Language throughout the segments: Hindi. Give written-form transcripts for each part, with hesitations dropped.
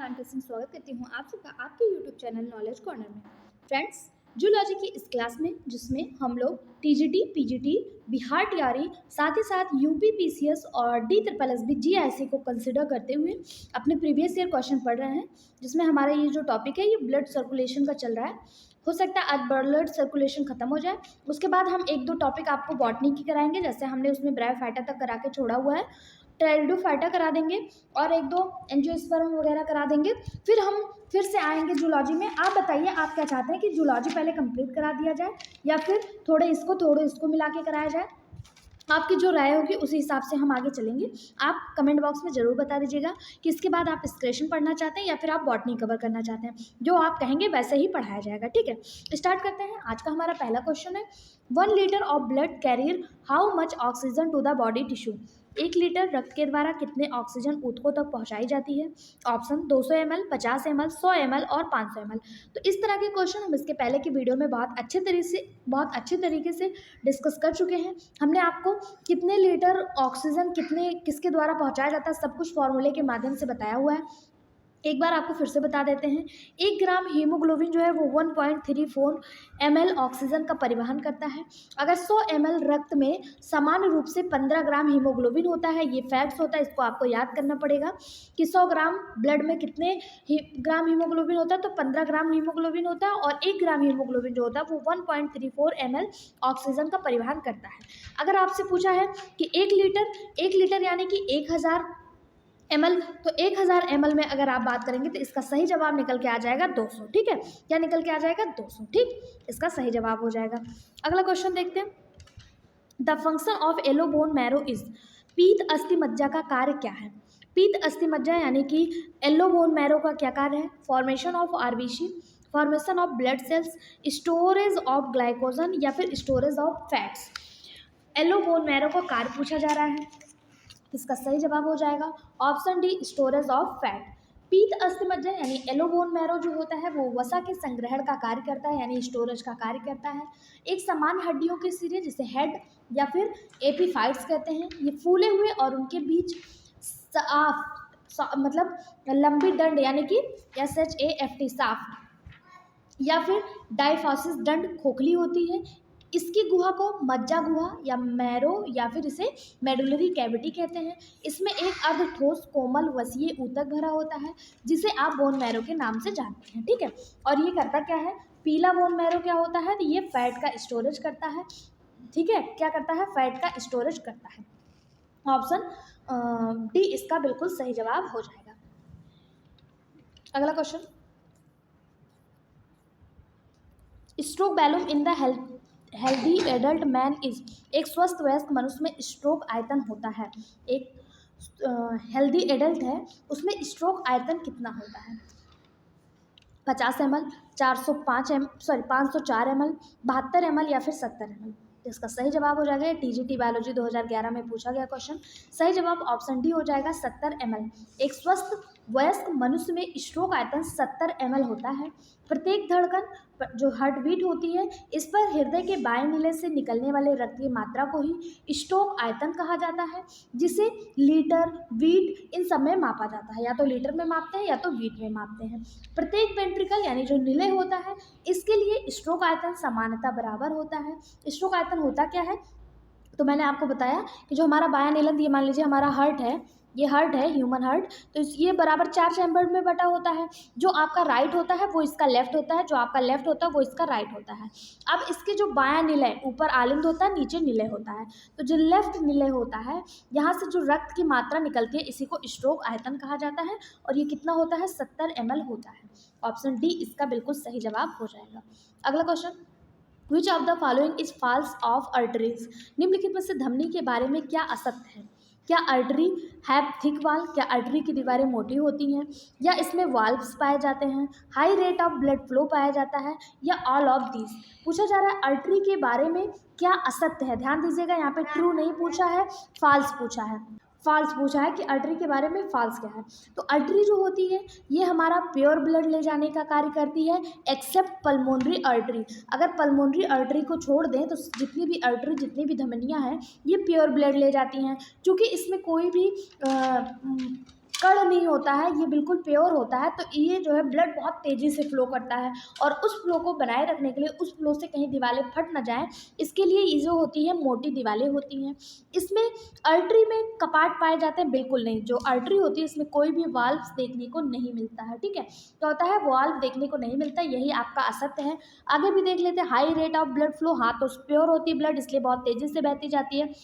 मानकर सिंह स्वागत करती हूँ आप सबका आपके यूट्यूब चैनल नॉलेज कॉर्नर में। फ्रेंड्स, जूलॉजी की इस क्लास में जिसमें हम लोग टीजीटी, पीजीटी, बिहार टीआरई, साथ ही साथ यूपी पीसीएस और D triple S B GIC को कंसिडर करते हुए अपने प्रीवियस ईयर क्वेश्चन पढ़ रहे हैं, जिसमें हमारा ये जो टॉपिक है ये ब्लड सर्कुलेशन का चल रहा है। हो सकता है आज ब्लड सर्कुलेशन खत्म हो जाए, उसके बाद हम एक दो टॉपिक आपको बॉटनी की कराएंगे, जैसे हमने उसमें ब्रायोफाइटा तक करा के छोड़ा हुआ है, टेरिडोफाइटा करा देंगे और एक दो एंजियोस्पर्म वगैरह करा देंगे। फिर हम फिर से आएंगे जूलॉजी में। आप बताइए आप क्या चाहते हैं कि जूलॉजी पहले कंप्लीट करा दिया जाए या फिर थोड़े इसको मिला के कराया जाए। आपकी जो राय होगी उसी हिसाब से हम आगे चलेंगे। आप कमेंट बॉक्स में ज़रूर बता दीजिएगा कि इसके बाद आप एक्सक्रेशन पढ़ना चाहते हैं या फिर आप बॉटनी कवर करना चाहते हैं। जो आप कहेंगे वैसे ही पढ़ाया जाएगा। ठीक है, स्टार्ट करते हैं। आज का हमारा पहला क्वेश्चन है, 1 litre of blood carrier how much oxygen to the body tissue. 1 litre रक्त के द्वारा कितने ऑक्सीजन ऊतकों तक पहुंचाई जाती है। ऑप्शन 200 ml, 50 ml, 100 ml और 500 ml। तो इस तरह के क्वेश्चन हम इसके पहले की वीडियो में बहुत अच्छे तरीके से डिस्कस कर चुके हैं। हमने आपको कितने लीटर ऑक्सीजन किसके द्वारा पहुंचाया जाता है सब कुछ फॉर्मूले के माध्यम से बताया हुआ है। एक बार आपको फिर से बता देते हैं। 1 ग्राम हीमोग्लोबिन जो है वो 1.34 ml ऑक्सीजन का परिवहन करता है। अगर 100 ml रक्त में समान रूप से 15 ग्राम हीमोग्लोबिन होता है, ये फैक्ट्स होता है, इसको आपको याद करना पड़ेगा कि 100 ग्राम ब्लड में कितने ग्राम हीमोग्लोबिन होता है, तो 15 ग्राम हीमोग्लोबिन होता है और 1 ग्राम हीमोग्लोबिन जो होता है वो 1.34 ml ऑक्सीजन का परिवहन करता है। अगर आपसे पूछा है कि 1 लीटर यानी कि 1000 ml, तो 1000 ml में अगर आप बात करेंगे तो इसका सही जवाब निकल के आ जाएगा 200। ठीक है, क्या निकल के आ जाएगा 200। ठीक, इसका सही जवाब हो जाएगा। अगला क्वेश्चन देखते हैं। The function of yellow bone marrow is. पीत अस्थि मज्जा का कार्य क्या है। पीत अस्थि मज्जा यानी कि येलो बोन मैरो का क्या कार्य है। Formation of RBC, formation of blood cells, storage of glycogen या फिर storage of fats. Yellow bone marrow का कार्य पूछा जा रहा है, इसका सही जवाब हो जाएगा option D, storage of fat. पीत अस्थि मज्जा यानी येलो बोन मैरो जो होता है वो वसा के संग्रहण का कार्य करता है, यानी स्टोरेज का कार्य करता है। एक समान हड्डियों के सिरे जिसे हेड या फिर एपीफाइट्स कहते हैं, ये फूले हुए और उनके बीच मतलब लंबी दंड यानी कि SHAFT साफ या फिर डाइफॉसिस दंड खोखली होती है। इसकी गुहा को मज्जा गुहा या मैरो या फिर इसे मेडुलरी कैविटी कहते हैं। इसमें एक अर्ध ठोस कोमल वसीय ऊतक भरा होता है जिसे आप बोन मैरो के नाम से जानते हैं। ठीक है, और ये करता क्या है। पीला बोन मैरो क्या होता है, तो ये फैट का स्टोरेज करता है। ठीक है, क्या करता है, फैट का स्टोरेज करता है। ऑप्शन डी इसका बिल्कुल सही जवाब हो जाएगा। अगला question, stroke volume in the healthy adult man is. एक स्वस्थ वयस्क मनुष्य में स्ट्रोक आयतन होता है। एक हेल्दी एडल्ट है उसमें स्ट्रोक आयतन कितना होता है। 50 ml, 504 ml, 72 ml या फिर 70 ml। इसका सही जवाब हो जाएगा, टीजीटी बायोलॉजी 2011 में पूछा गया क्वेश्चन। सही जवाब ऑप्शन डी हो जाएगा 70 ml। एक स्वस्थ वयस्क मनुष्य में स्ट्रोक आयतन 70 ml होता है। प्रत्येक धड़कन जो हार्ट बीट होती है इस पर हृदय के बाएं नीले से निकलने वाले रक्त की मात्रा को ही स्ट्रोक आयतन कहा जाता है, जिसे लीटर, वीट इन सब में मापा जाता है। या तो लीटर में मापते हैं या तो वीट में मापते हैं। प्रत्येक वेंट्रिकल यानी जो निलय होता है इसके लिए स्ट्रोक आयतन समानता बराबर होता है। स्ट्रोक आयतन होता क्या है, तो मैंने आपको बताया कि जो हमारा बायां नीलन, ये मान लीजिए हमारा हार्ट है, ये हार्ट है, ह्यूमन हार्ट, तो ये बराबर 4 चैम्बर में बटा होता है। जो आपका राइट होता है वो इसका लेफ्ट होता है, जो आपका लेफ्ट होता है वो इसका राइट होता है। अब इसके जो बायां निलय, ऊपर आलिंद होता है, नीचे निलय होता है, तो जो लेफ्ट निलय होता है यहाँ से जो रक्त की मात्रा निकलती है इसी को स्ट्रोक आयतन कहा जाता है और ये कितना होता है, 70 ml होता है। ऑप्शन डी इसका बिल्कुल सही जवाब हो जाएगा। अगला question, which of the following is false of arteries. निम्नलिखित में से धमनी के बारे में क्या असत्य है। क्या अर्टरी हैव थिक वाल, क्या अर्टरी की दीवारें मोटी होती हैं, या इसमें वाल्व्स पाए जाते हैं, high rate of blood flow पाया जाता है, या ऑल ऑफ दीज। पूछा जा रहा है अर्टरी के बारे में क्या असत्य है। ध्यान दीजिएगा, यहाँ पे ट्रू नहीं पूछा है, फॉल्स पूछा है। फॉल्स पूछा है कि अर्टरी के बारे में फॉल्स क्या है। तो अर्टरी जो होती है ये हमारा प्योर ब्लड ले जाने का कार्य करती है, एक्सेप्ट पल्मोनरी अर्टरी। अगर पल्मोनरी अर्टरी को छोड़ दें तो जितनी भी अर्टरी, जितनी भी धमनियां हैं ये प्योर ब्लड ले जाती हैं। क्योंकि इसमें कोई भी कड़ नहीं होता है, ये बिल्कुल प्योर होता है। तो ये जो है ब्लड बहुत तेज़ी से फ्लो करता है, और उस फ्लो को बनाए रखने के लिए, उस फ्लो से कहीं दीवारें फट ना जाएँ, इसके लिए ये जो होती है मोटी दीवारें होती हैं। इसमें आर्टरी में कपाट पाए जाते हैं? बिल्कुल नहीं। जो आर्टरी होती है इसमें कोई भी वाल्व्स देखने को नहीं मिलता है, ठीक है। क्या होता है? वाल्व देखने को नहीं मिलता, यही आपका असत्य है। आगे भी देख लेते हैं। High rate of blood flow, हाँ तो प्योर होती है ब्लड, इसलिए बहुत तेज़ी से बहती जाती है।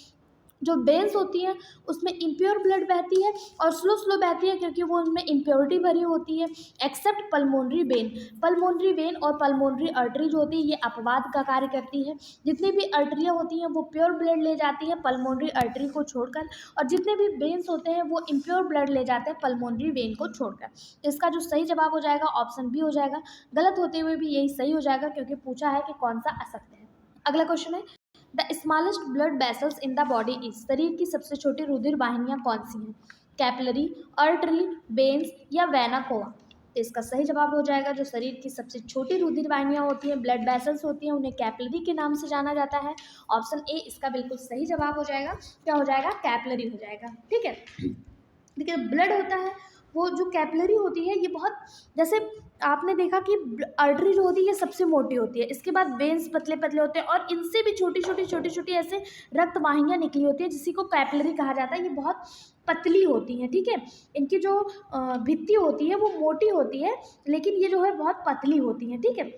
जो वेन्स होती हैं उसमें इम्प्योर ब्लड बहती है, और स्लो स्लो बहती है क्योंकि वो उनमें इम्प्योरिटी भरी होती है, accept pulmonary vein. Pulmonary vein और पल्मोनरी आर्टरी जो होती है ये अपवाद का कार्य करती है। जितनी भी आर्टरियाँ होती हैं वो प्योर ब्लड ले जाती हैं पल्मोनरी आर्टरी को छोड़कर, और जितने भी वेन्स होते हैं वो इम्प्योर ब्लड ले जाते हैं पल्मोनरी वेन को छोड़कर। तो इसका जो सही जवाब हो जाएगा ऑप्शन बी हो जाएगा। गलत होते हुए भी यही सही हो जाएगा, क्योंकि पूछा है कि कौन सा असत्य है। अगला क्वेश्चन है, the smallest blood vessels in the body is, शरीर की सबसे छोटी रुधिर वाहिनियां कौन सी हैं? कैपिलरी, आर्टरी, वेन्स या वेना कोवा? तो इसका सही जवाब हो जाएगा, जो शरीर की सबसे छोटी रुधिर वाहिनियां होती हैं, ब्लड वेसल्स होती हैं, उन्हें कैपिलरी के नाम से जाना जाता है। ऑप्शन ए इसका बिल्कुल सही जवाब हो जाएगा। क्या हो जाएगा? कैपिलरी हो जाएगा, ठीक है। देखिए ब्लड होता है वो जो कैपिलरी होती है, ये बहुत, जैसे आपने देखा कि आर्टरी जो होती है ये सबसे मोटी होती है, इसके बाद वेन्स पतले पतले होते हैं, और इनसे भी छोटी छोटी ऐसे रक्त वाहिनियाँ निकली होती है, जिसी को कैपिलरी कहा जाता है। ये बहुत पतली होती हैं, ठीक है। इनकी जो भित्ति होती है वो मोटी होती है, लेकिन ये जो है बहुत पतली होती हैं, ठीक है।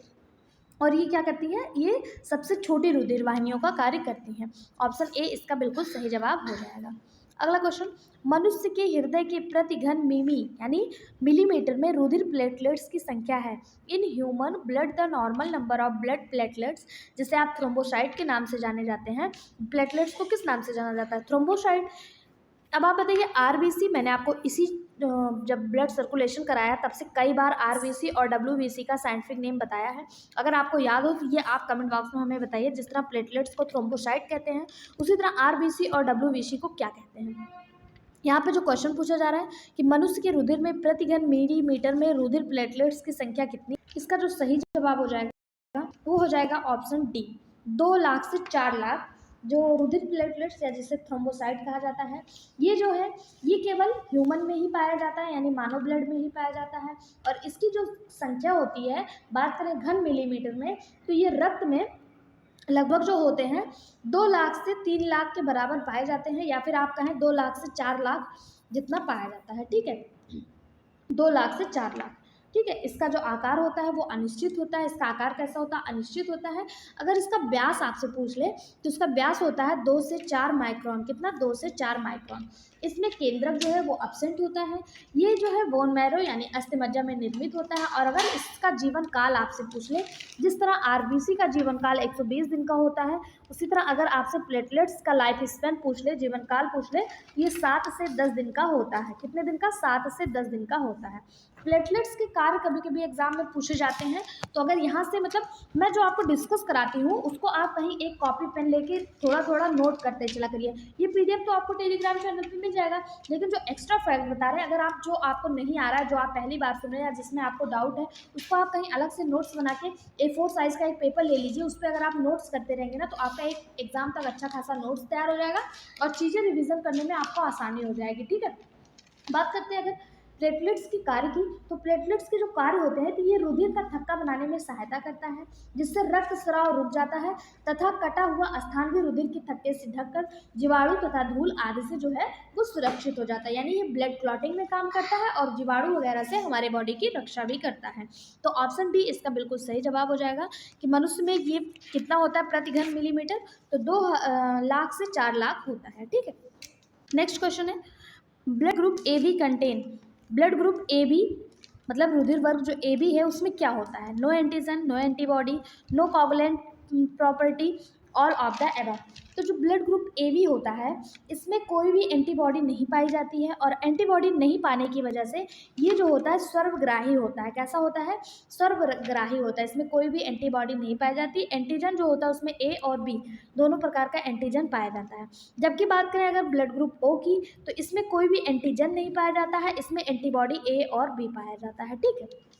और ये क्या करती है? ये सबसे छोटी रुधिर वाहिनियों का कार्य करती हैं। ऑप्शन ए इसका बिल्कुल सही जवाब हो जाएगा। अगला क्वेश्चन, मनुष्य के हृदय के प्रति घन मिमी यानी मिलीमीटर में रुधिर प्लेटलेट्स की संख्या है। In human blood the normal number of blood platelets, जिसे आप थ्रोम्बोसाइट के नाम से जाने जाते हैं। प्लेटलेट्स को किस नाम से जाना जाता है? थ्रोम्बोसाइट। अब आप बताइए आरबीसी, मैंने आपको इसी जब ब्लड सर्कुलेशन कराया तब से कई बार आरबीसी और डब्ल्यूबीसी का साइंटिफिक नेम बताया है। अगर आपको याद हो तो ये आप कमेंट बॉक्स में हमें बताइए। जिस तरह प्लेटलेट्स को थ्रोम्बोसाइट कहते हैं, उसी तरह आरबीसी और डब्ल्यूबीसी को क्या कहते हैं? यहाँ पे जो क्वेश्चन पूछा जा रहा है कि मनुष्य के रुधिर में प्रति घन मिलीमीटर में रुधिर प्लेटलेट्स की संख्या कितनी, इसका जो सही जवाब हो जाएगा वो हो जाएगा ऑप्शन डी, 2 लाख से 4 लाख। जो रुधिर प्लेटलेट्स या जिसे थ्रोम्बोसाइट कहा जाता है, ये जो है ये केवल ह्यूमन में ही पाया जाता है, यानी मानव ब्लड में ही पाया जाता है। और इसकी जो संख्या होती है, बात करें घन मिलीमीटर में, तो ये रक्त में लगभग जो होते हैं 2 लाख से 3 लाख के बराबर पाए जाते हैं, या फिर आप कहें 2 लाख से 4 लाख जितना पाया जाता है, ठीक है। 2 लाख से 4 लाख, ठीक है। इसका जो आकार होता है वो अनिश्चित होता है। इसका आकार कैसा होता है? अनिश्चित होता है। अगर इसका व्यास आपसे पूछ ले तो इसका व्यास होता है 2 से 4 माइक्रोन। कितना? 2 से 4 माइक्रोन। इसमें केंद्रक जो है वो एब्सेंट होता है। ये जो है बोन मैरो यानी अस्थिमज्जा में निर्मित होता है। और अगर इसका जीवन काल आपसे पूछ ले, जिस तरह आरबीसी का जीवन काल 120 दिन का होता है, उसी तरह अगर आपसे प्लेटलेट्स का लाइफ स्पैन पूछ ले, जीवन काल पूछ ले, ये 7 से 10 दिन का होता है। कितने दिन का? 7 से 10 दिन का होता है। प्लेटलेट्स के कार्य कभी कभी एग्जाम में पूछे जाते हैं, तो अगर यहाँ से मतलब मैं जो आपको डिस्कस कराती हूँ उसको आप कहीं एक कॉपी पेन लेके थोड़ा थोड़ा नोट करते चला करिए। ये पीडीएफ तो आपको टेलीग्राम चैनल पे मिल जाएगा, लेकिन जो एक्स्ट्रा फैक्ट बता रहे हैं, अगर आप जो आपको नहीं आ रहा है, जो आप पहली बार सुन रहे हैं या जिसमें आपको डाउट है, उसको आप कहीं अलग से नोट्स बना के A4 साइज़ का एक पेपर ले लीजिए। उस पर अगर आप नोट्स करते रहेंगे ना, तो आपका एक एग्जाम तक अच्छा खासा नोट्स तैयार हो जाएगा और चीज़ें रिविजन करने में आपको आसानी हो जाएगी, ठीक है। बात करते हैं अगर प्लेटलेट्स की कार्य की, तो प्लेटलेट्स के जो कार्य होते हैं, तो ये रुधिर का थक्का बनाने में सहायता करता है, जिससे रक्त स्राव रुक जाता है, तथा कटा हुआ स्थान भी रुधिर के थक्के से ढककर जीवाणु तथा धूल आदि से जो है वो सुरक्षित हो जाता है। यानी ये ब्लड क्लॉटिंग में काम करता है और जीवाणु वगैरह से हमारे बॉडी की रक्षा भी करता है। तो ऑप्शन बी इसका बिल्कुल सही जवाब हो जाएगा कि मनुष्य में ये कितना होता है प्रति घन मिलीमीटर, तो 2 लाख से 4 लाख होता है, ठीक है। नेक्स्ट क्वेश्चन है, blood group A B contain, blood group A B मतलब रुधिर वर्ग जो ए बी है उसमें क्या होता है? No antigen, no antibody, no covalent property, all of the above. तो जो ब्लड ग्रुप ए बी होता है इसमें कोई भी एंटीबॉडी नहीं पाई जाती है, और एंटीबॉडी नहीं पाने की वजह से ये जो होता है सर्वग्राही होता है। कैसा होता है? सर्वग्राही होता है। इसमें कोई भी एंटीबॉडी नहीं पाई जाती। एंटीजन जो होता है उसमें ए और बी दोनों प्रकार का एंटीजन पाया जाता है। जबकि बात करें अगर ब्लड ग्रुप ओ की, तो इसमें कोई भी एंटीजन नहीं पाया जाता है, इसमें एंटीबॉडी ए और बी पाया जाता है, ठीक है।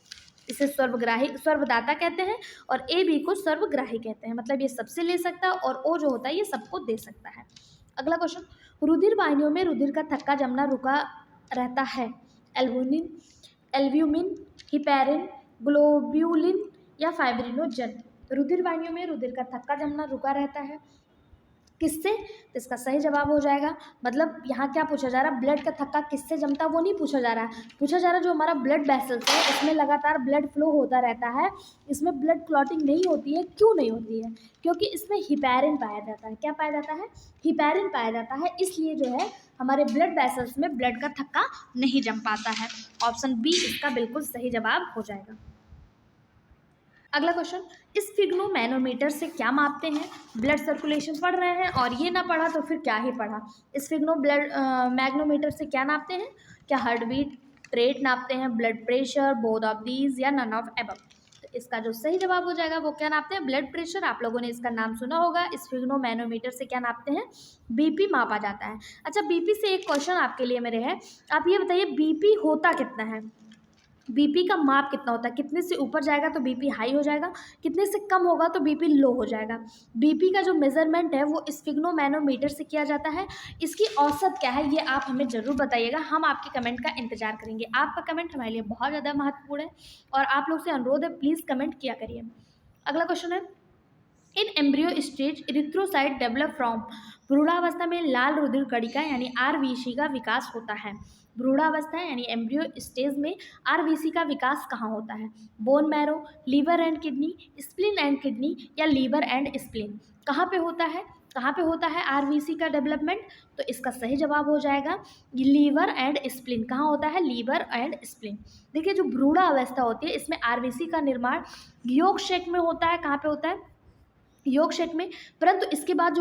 इसे सर्वग्राही सर्वदाता कहते हैं, और ए बी को सर्वग्राही कहते हैं। मतलब ये सबसे ले सकता है, और ओ जो होता है ये सबको दे सकता है। अगला क्वेश्चन, रुधिर वाहिनियों में रुधिर का थक्का जमना रुका रहता है, एल्बुमिन, एल्ब्यूमिन, हिपैरिन, ग्लोब्यूलिन या फाइब्रिनोजन। रुधिर वाहिनियों में रुधिर का थक्का जमना रुका रहता है किससे? तो इसका सही जवाब हो जाएगा, मतलब यहाँ क्या पूछा जा रहा है, ब्लड का थक्का किससे जमता है वो नहीं पूछा जा रहा है, पूछा जा रहा है जो हमारा ब्लड वेसल्स है इसमें लगातार ब्लड फ्लो होता रहता है, इसमें ब्लड क्लॉटिंग नहीं होती है, क्यों नहीं होती है? क्योंकि इसमें हिपैरिन पाया जाता है। क्या पाया जाता है? हिपैरिन पाया जाता है, इसलिए जो है हमारे ब्लड वेसल्स में ब्लड का थक्का नहीं जम पाता है। ऑप्शन बी इसका बिल्कुल सही जवाब हो जाएगा। अगला क्वेश्चन, स्फिग्नोमैनोमीटर से क्या मापते हैं? ब्लड सर्कुलेशन पढ़ रहे हैं और ये ना पढ़ा तो फिर क्या ही पढ़ा। स्फिग्नो ब्लड मैग्नोमीटर से क्या नापते हैं? क्या हार्ट बीट रेट नापते हैं, blood pressure, both of these या नन ऑफ एबव? तो इसका जो सही जवाब हो जाएगा वो क्या नापते हैं? Blood pressure. आप लोगों ने इसका नाम सुना होगा। स्फिग्नोमैनोमीटर से क्या नापते हैं? बीपी मापा जाता है। अच्छा, बीपी से एक क्वेश्चन आपके लिए मेरे है, आप ये बताइए बीपी होता कितना है? बीपी का माप कितना होता है? कितने से ऊपर जाएगा तो बीपी हाई हो जाएगा, कितने से कम होगा तो बीपी लो हो जाएगा। बीपी का जो मेजरमेंट है वो स्फिग्नोमैनोमीटर से किया जाता है। इसकी औसत क्या है ये आप हमें ज़रूर बताइएगा, हम आपके कमेंट का इंतजार करेंगे। आपका कमेंट हमारे लिए बहुत ज़्यादा महत्वपूर्ण है और आप लोग से अनुरोध है प्लीज़ कमेंट किया करिए। अगला क्वेश्चन है, in embryo stage erythrocyte develop from, भ्रूणावस्था में लाल रुधिर कणिका यानी आरबीसी का विकास होता है। भ्रूणावस्था यानी एम्ब्रियो स्टेज में आरबीसी का विकास कहाँ होता है? Bone marrow, liver and kidney, spleen and kidney या लीवर एंड स्प्लीन? कहाँ पे होता है? कहाँ पे होता है आरबीसी का डेवलपमेंट? तो इसका सही जवाब हो जाएगा लीवर एंड स्प्लीन। कहाँ होता है? Liver and spleen. देखिए जो भ्रूणावस्था होती है इसमें आरबीसी का निर्माण योग शेक में होता है। कहाँ पे होता है? योग शेक में। परंतु इसके बाद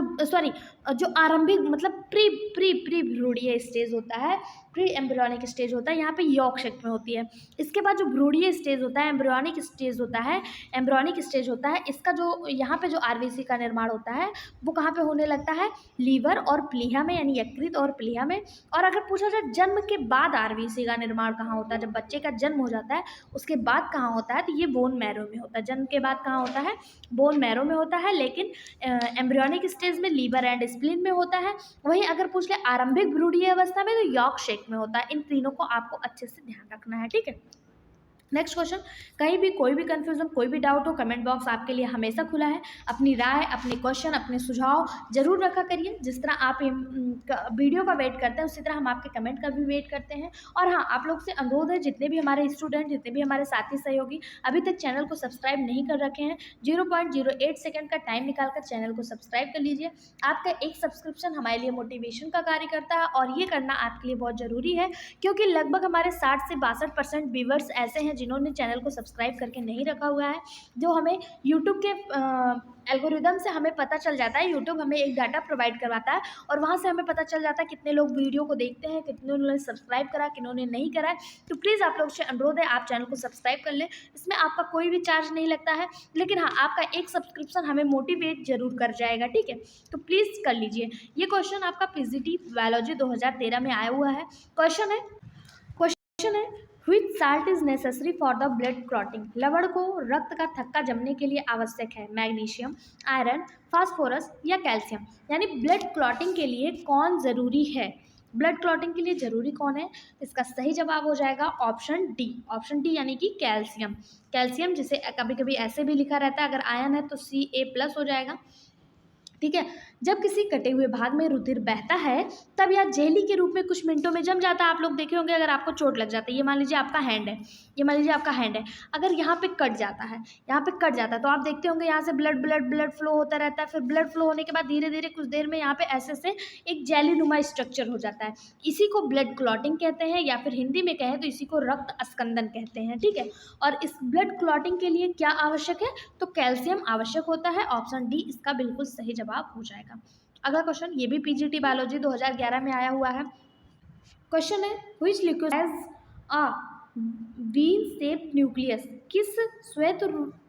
जो आरंभिक मतलब प्री प्री प्री भ्रूणीय स्टेज होता है, प्री एम्ब्रियोनिक स्टेज होता है, यहाँ पे योग शेक में होती है। इसके बाद जो भ्रूणीय स्टेज होता है, एम्ब्रियोनिक स्टेज होता है, एम्ब्रियोनिक स्टेज होता है, इसका जो यहाँ पे जो आरबीसी का निर्माण होता है वो कहाँ पे होने लगता है? लीवर और प्लीहा में, यानी यकृत और प्लीहा में। और अगर पूछा जाए जन्म के बाद आरबीसी का निर्माण कहाँ होता है, जब बच्चे का जन्म हो जाता है उसके बाद कहाँ होता है, तो ये बोन मैरो में होता है। जन्म के बाद कहाँ होता है? बोन मैरो में होता है, लेकिन एम्ब्रियोनिक स्टेज में लीवर एंड स्प्लीन में होता है। वहीं अगर पूछ ले आरंभिक भ्रूणीय अवस्था में तो यॉर्क शेक में होता है। इन तीनों को आपको अच्छे से ध्यान रखना है, ठीक है। नेक्स्ट क्वेश्चन, कहीं भी कोई भी कंफ्यूजन कोई भी डाउट हो कमेंट बॉक्स आपके लिए हमेशा खुला है। अपनी राय, अपने क्वेश्चन, अपने सुझाव जरूर रखा करिए। जिस तरह आप वीडियो का वेट करते हैं उसी तरह हम आपके कमेंट का भी वेट करते हैं। और हाँ, आप लोग से अनुरोध है जितने भी हमारे स्टूडेंट, जितने भी हमारे साथी सहयोगी अभी तक चैनल को सब्सक्राइब नहीं कर रखे हैं, 0.08 सेकेंड का टाइम निकालकर चैनल को सब्सक्राइब कर लीजिए। आपका एक सब्सक्रिप्शन हमारे लिए मोटिवेशन का कार्य करता है और ये करना आपके लिए बहुत ज़रूरी है, क्योंकि लगभग हमारे 60 से 62% व्यूवर्स ऐसे हैं जिन्होंने चैनल को सब्सक्राइब करके नहीं रखा हुआ है। जो हमें यूट्यूब के एल्गोरिदम से हमें पता चल जाता है, यूट्यूब हमें एक डाटा प्रोवाइड करवाता है और वहाँ से हमें पता चल जाता है कितने लोग वीडियो को देखते हैं, कितने ने सब्सक्राइब करा, किन्होंने नहीं करा है। तो प्लीज़ आप लोग से अनुरोध है आप चैनल को सब्सक्राइब कर लें। इसमें आपका कोई भी चार्ज नहीं लगता है, लेकिन हाँ, आपका एक सब्सक्रिप्शन हमें मोटिवेट जरूर कर जाएगा, ठीक है। तो प्लीज़ कर लीजिए। ये क्वेश्चन आपका पीजीटी बायोलॉजी 2013 में आया हुआ है। क्वेश्चन है which salt is necessary for the blood clotting? लवण को रक्त का थक्का जमने के लिए आवश्यक है। मैग्नीशियम, आयरन, फास्फोरस या कैल्शियम? यानी ब्लड क्लॉटिंग के लिए कौन ज़रूरी है? ब्लड क्लॉटिंग के लिए ज़रूरी कौन है? इसका सही जवाब हो जाएगा ऑप्शन डी। ऑप्शन डी यानी कि कैल्शियम। कैल्शियम, जिसे कभी कभी ऐसे भी लिखा रहता है, अगर आयन है तो Ca+ हो जाएगा, ठीक है। जब किसी कटे हुए भाग में रुधिर बहता है तब यह जेली के रूप में कुछ मिनटों में जम जाता है। आप लोग देखे होंगे अगर आपको चोट लग जाती है, ये मान लीजिए आपका हैंड है, ये मान लीजिए आपका हैंड है, अगर यहाँ पे कट जाता है, यहाँ पे कट जाता है तो आप देखते होंगे यहाँ से ब्लड फ्लो होता रहता है। फिर ब्लड फ्लो होने के बाद धीरे धीरे कुछ देर में यहाँ पे ऐसे एक जेली नुमा स्ट्रक्चर हो जाता है। इसी को ब्लड क्लॉटिंग कहते हैं, या फिर हिंदी में कहें तो इसी को रक्त अस्कंदन कहते हैं, ठीक है। और इस ब्लड क्लॉटिंग के लिए क्या आवश्यक है? तो कैल्शियम आवश्यक होता है। ऑप्शन डी इसका बिल्कुल सही जवाब हो जाएगा। अगला क्वेश्चन, ये भी पीजीटी बायोलॉजी 2011 में आया हुआ है। क्वेश्चन है which liquid has a bean shape nucleus? किस श्वेत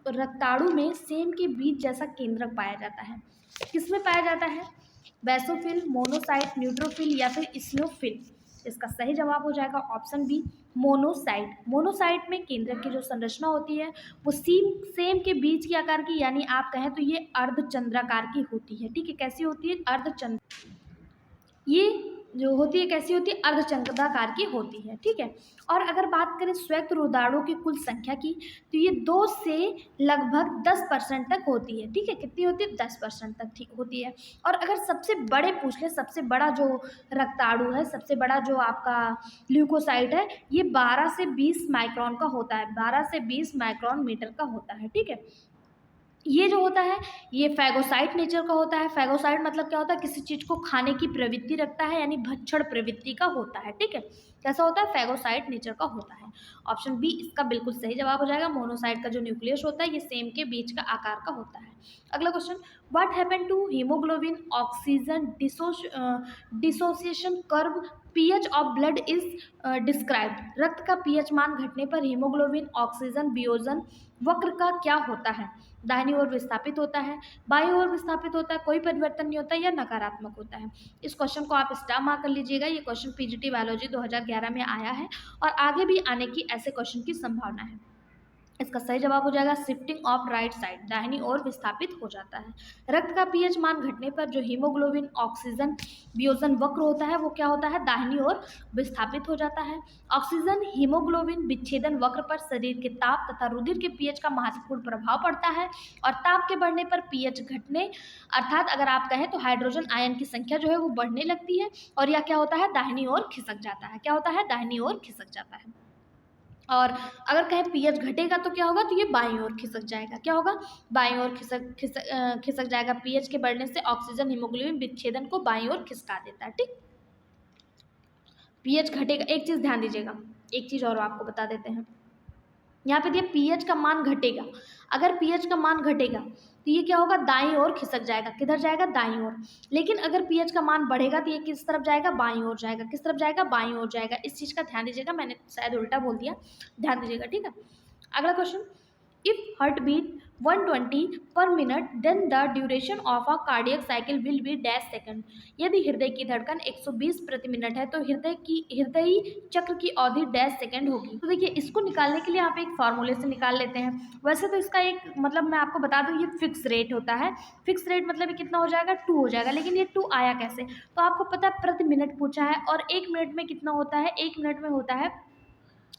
रक्ताणु में सेम के बीज जैसा केंद्रक पाया जाता है? किसमें पाया जाता है? बेसोफिल, मोनोसाइट, न्यूट्रोफिल या फिर स्नोफिल? इसका सही जवाब हो जाएगा ऑप्शन बी, मोनोसाइट। मोनोसाइट में केंद्रक की जो संरचना होती है वो सेम के बीज के आकार की, यानी आप कहें तो ये अर्धचंद्राकार की होती है, ठीक है। कैसी होती है? अर्धचंद्र। ये जो होती है कैसी होती है, अर्धचंद्राकार की होती है, ठीक है। और अगर बात करें स्वेत रोदाड़ों की कुल संख्या की, तो ये 2 से लगभग 10% तक होती है, ठीक है। कितनी होती है? 10% तक ठीक होती है। और अगर सबसे बड़े पूछ ले, सबसे बड़ा जो रक्ताणु है, सबसे बड़ा जो आपका ल्यूकोसाइट है, ये 12 से 20 माइक्रोन का होता है, 12 से 20 माइक्रोन मीटर का होता है, ठीक है। ये जो होता है ये फैगोसाइट नेचर का होता है। फैगोसाइट मतलब क्या होता है? किसी चीज़ को खाने की प्रवृत्ति रखता है, यानी भक्षण प्रवृत्ति का होता है, ठीक है। कैसा होता है? फैगोसाइट नेचर का होता है। ऑप्शन बी इसका बिल्कुल सही जवाब हो जाएगा। मोनोसाइट का जो न्यूक्लियस होता है ये सेम के बीच का आकार का होता है। अगला question, what happen to haemoglobin oxygen dissociation curve pH of blood is described. रक्त का पीएच मान घटने पर हीमोग्लोबिन ऑक्सीजन वियोजन वक्र का क्या होता है? दाहिनी ओर विस्थापित होता है, बाईं ओर विस्थापित होता है, कोई परिवर्तन नहीं होता, या नकारात्मक होता है। इस क्वेश्चन को आप स्टार मार्क कर लीजिएगा। ये क्वेश्चन पीजीटी बायोलॉजी 2011 में आया है और आगे भी आने की ऐसे क्वेश्चन की संभावना है। इसका सही जवाब हो जाएगा शिफ्टिंग ऑफ राइट साइड, दाहिनी ओर विस्थापित हो जाता है। रक्त का पीएच मान घटने पर जो हीमोग्लोबिन ऑक्सीजन वियोजन वक्र होता है वो क्या होता है? दाहिनी ओर विस्थापित हो जाता है। ऑक्सीजन हीमोग्लोबिन विच्छेदन वक्र पर शरीर के ताप तथा रुधिर के पीएच का महत्वपूर्ण प्रभाव पड़ता है और ताप के बढ़ने पर पीएच घटने, अर्थात अगर आप कहें तो हाइड्रोजन आयन की संख्या जो है वो बढ़ने लगती है और यह क्या होता है? दाहिनी ओर खिसक जाता है। क्या होता है? दाहिनी ओर खिसक जाता है। और अगर कहें पीएच घटेगा तो क्या होगा? तो ये बाईं ओर खिसक जाएगा। क्या होगा? बाईं ओर खिसक जाएगा। पीएच के बढ़ने से ऑक्सीजन हीमोग्लोबिन विच्छेदन को बाईं ओर खिसका देता है, ठीक। पीएच घटेगा, एक चीज़ ध्यान दीजिएगा, एक चीज़ और आपको बता देते हैं। यहाँ पे दिया पीएच का मान घटेगा। अगर पीएच का मान घटेगा तो ये क्या होगा? दाईं ओर खिसक जाएगा। किधर जाएगा? दाईं ओर। लेकिन अगर पीएच का मान बढ़ेगा तो ये किस तरफ जाएगा? बाईं ओर जाएगा। किस तरफ जाएगा? बाईं ओर जाएगा। इस चीज़ का ध्यान दीजिएगा, मैंने शायद उल्टा बोल दिया, ध्यान दीजिएगा, ठीक है। अगला क्वेश्चन, इफ हार्ट बीट 120 पर minute then the duration of a cardiac cycle will be dash second. यदि हृदय की धड़कन 120 प्रति मिनट है तो हृदय चक्र की अवधि डैश सेकंड होगी। तो देखिए इसको निकालने के लिए आप एक फार्मूले से निकाल लेते हैं। वैसे तो इसका एक मतलब मैं आपको बता दूं, ये फिक्स रेट होता है। फिक्स रेट मतलब ये कितना हो जाएगा? 2 हो जाएगा। लेकिन ये 2 आया कैसे? तो आपको पता है प्रति मिनट पूछा है और 1 मिनट में कितना होता है? 1 मिनट में होता है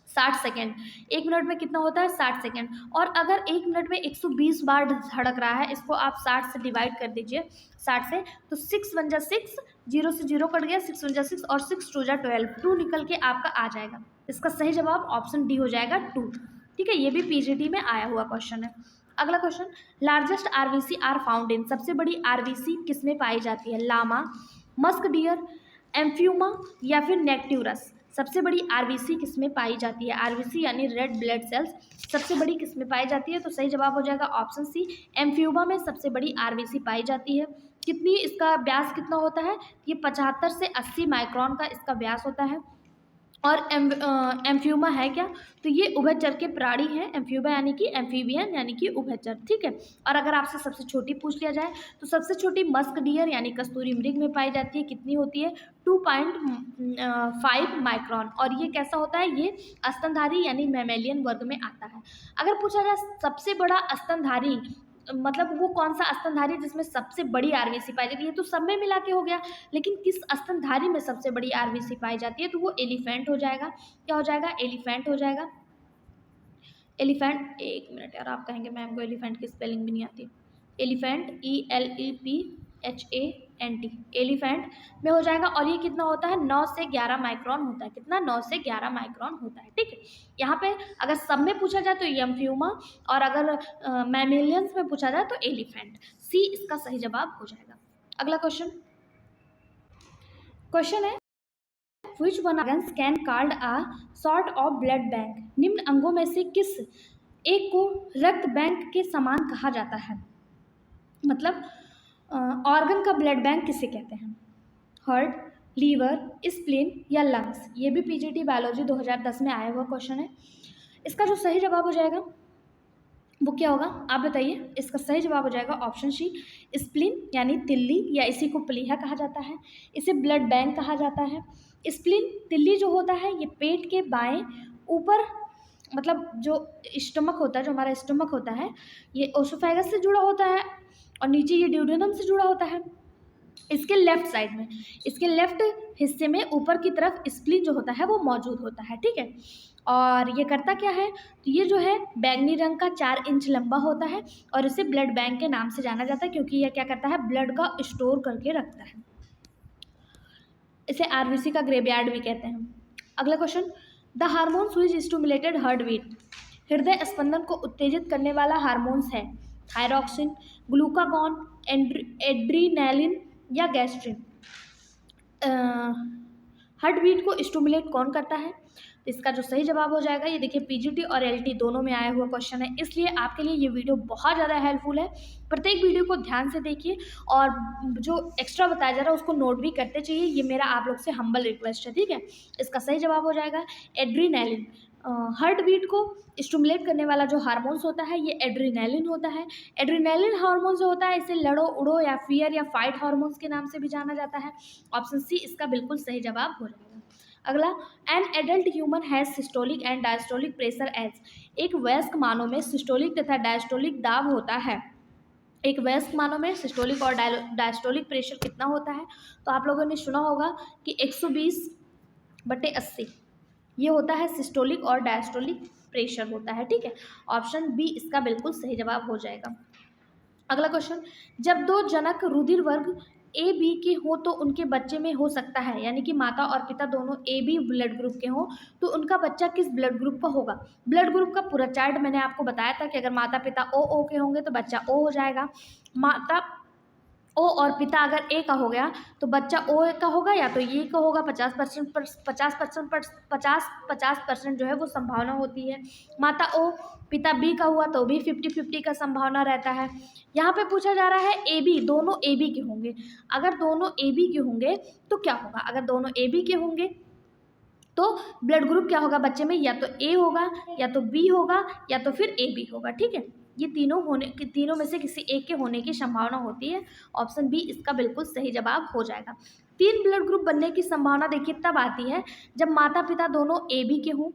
60 सेकेंड। 1 मिनट में कितना होता है? 60 सेकेंड। और अगर 1 मिनट में 120 बार धड़क रहा है, इसको आप 60 से डिवाइड कर दीजिए, 60 से, तो 6 वन जा 6, 0 से 0 कट गया, 6 वन जा 6 और 6 टू जा 12, 2 निकल के आपका आ जाएगा। इसका सही जवाब ऑप्शन डी हो जाएगा, 2, ठीक है। ये भी पीजीटी में आया हुआ क्वेश्चन है। अगला question, largest RBC are found in. सबसे बड़ी आरबीसी किसमें पाई जाती है? लामा, मस्क डियर, एम्फ्यूमा या फिर नेक्ट्यूरस। सबसे बड़ी आरबीसी किसमें पाई जाती है? आरबीसी यानी रेड ब्लड सेल्स सबसे बड़ी किसमें पाई जाती है? तो सही जवाब हो जाएगा ऑप्शन सी, एम्फ्यूमा में सबसे बड़ी आरबीसी पाई जाती है। कितनी, इसका व्यास कितना होता है? ये 75 से 80 माइक्रोन का इसका व्यास होता है। और एम्फ्यूमा है क्या? तो ये उभयचर के प्राणी हैं। एम्फ्यूमा यानी कि एम्फीबियन यानी कि उभयचर, ठीक है। और अगर आपसे सबसे छोटी पूछ लिया जाए तो सबसे छोटी मस्क डियर यानी कस्तूरी मृग में पाई जाती है। कितनी होती है? 2.5 माइक्रोन। और ये कैसा होता है? ये स्तनधारी यानी मैमेलियन वर्ग में आता है। अगर पूछा जाए सबसे बड़ा स्तनधारी मतलब वो कौन सा स्तनधारी जिसमें सबसे बड़ी आरबीसी पाई जाती है, तो सब में मिला के हो गया, लेकिन किस स्तनधारी में सबसे बड़ी आरबीसी पाई जाती है? तो वो एलिफेंट हो जाएगा। क्या हो जाएगा? एलिफेंट हो जाएगा। एलिफेंट, एक मिनट यार, आप कहेंगे मैम को एलिफेंट की स्पेलिंग भी नहीं आती। एलिफेंट ELEPHANT, एलिफेंट में हो जाएगा। और ये कितना होता है? 9 से 11 माइक्रोन होता है। कितना? 9 से 11 माइक्रोन होता है, ठीक है। यहाँ पे अगर सब में पूछा जाए तो एम्फ्यूमा और अगर मैमेलियंस में पूछा जाए तो एलिफेंट। सी इसका सही जवाब हो जाएगा। अगला क्वेश्चन है Which one organs can called a sort of blood bank? निम्न अंगों में से किस एक को रक्त बैंक के समान कहा जाता है? मतलब ऑर्गन का ब्लड बैंक किसे कहते हैं? हार्ट, लीवर, स्प्लीन या लंग्स। ये भी पीजीटी बायोलॉजी 2010 में आया हुआ क्वेश्चन है। इसका जो सही जवाब हो जाएगा वो क्या होगा? आप बताइए। इसका सही जवाब हो जाएगा ऑप्शन सी, स्प्लीन यानी तिल्ली, या इसी को प्लीहा कहा जाता है। इसे ब्लड बैंक कहा जाता है। स्प्लीन तिल्ली जो होता है ये पेट के बाएं ऊपर, मतलब जो स्टमक होता है, जो हमारा स्टमक होता है, ये ओसोफेगस से जुड़ा होता है और नीचे ये ड्यूडेनम से जुड़ा होता है। इसके लेफ्ट साइड में, इसके लेफ्ट हिस्से में ऊपर की तरफ स्प्लीन जो होता है वो मौजूद होता है, ठीक है। और ये करता क्या है, तो ये जो है बैंगनी रंग का 4 इंच लंबा होता है और इसे ब्लड बैंक के नाम से जाना जाता है, क्योंकि यह क्या करता है, ब्लड का स्टोर करके रखता है। इसे आरबीसी का ग्रेवयार्ड भी कहते हैं। अगला question, the hormones which stimulated heart beat, हृदय स्पंदन को उत्तेजित करने वाला हार्मोन्स है थायरॉक्सिन, ग्लूकागॉन, एड्रीनैलिन या गैस्ट्रिन। हार्ट बीट को स्टिमुलेट कौन करता है, तो इसका जो सही जवाब हो जाएगा, ये देखिए पीजीटी और एलटी दोनों में आया हुआ क्वेश्चन है, इसलिए आपके लिए ये वीडियो बहुत ज़्यादा हेल्पफुल है। प्रत्येक वीडियो को ध्यान से देखिए और जो एक्स्ट्रा बताया जा रहा है उसको नोट भी करते चाहिए, ये मेरा आप लोग से हम्बल रिक्वेस्ट है, ठीक है। इसका सही जवाब हो जाएगा एड्रीनैलिन। हार्ट बीट को स्टिमुलेट करने वाला जो हार्मोन्स होता है ये एड्रीनैलिन होता है। एड्रीनैलिन हार्मोन जो होता है इसे लड़ो उड़ो या फियर या फाइट हार्मोन्स के नाम से भी जाना जाता है। ऑप्शन सी इसका बिल्कुल सही जवाब हो जाएगा। अगला, an adult human has systolic and diastolic pressure as, एक वयस्क मानव में सिस्टोलिक तथा डायस्टोलिक दाब होता है। एक वयस्क मानव में सिस्टोलिक और डायस्टोलिक प्रेशर कितना होता है, तो आप लोगों ने सुना होगा कि 120/80 ये होता है सिस्टोलिक और डायस्टोलिक प्रेशर होता है, ठीक है। ऑप्शन बी इसका बिल्कुल सही जवाब हो जाएगा। अगला क्वेश्चन, जब दो जनक रुधिर वर्ग ए बी के हो तो उनके बच्चे में हो सकता है, यानी कि माता और पिता दोनों ए बी ब्लड ग्रुप के हों तो उनका बच्चा किस ब्लड ग्रुप का होगा। ब्लड ग्रुप का पूरा चार्ट मैंने आपको बताया था कि अगर माता पिता ओ के होंगे तो बच्चा ओ हो जाएगा, माता ओ और पिता अगर ए का हो गया तो बच्चा ओ का होगा या तो ये का होगा। 50% जो है वो संभावना होती है। माता ओ पिता बी का हुआ तो भी 50-50 का संभावना रहता है। यहाँ पे पूछा जा रहा है ए बी, दोनों ए बी के होंगे। अगर दोनों ए बी के होंगे तो क्या होगा, अगर दोनों ए बी के होंगे तो ब्लड ग्रुप क्या होगा बच्चे में, या तो ए होगा या तो बी होगा या तो फिर ए बी होगा, ठीक है। ये तीनों में से किसी एक के होने की संभावना होती है। ऑप्शन बी इसका बिल्कुल सही जवाब हो जाएगा। 3 ब्लड ग्रुप बनने की संभावना देखिए तब आती है जब माता पिता दोनों ए बी के हों,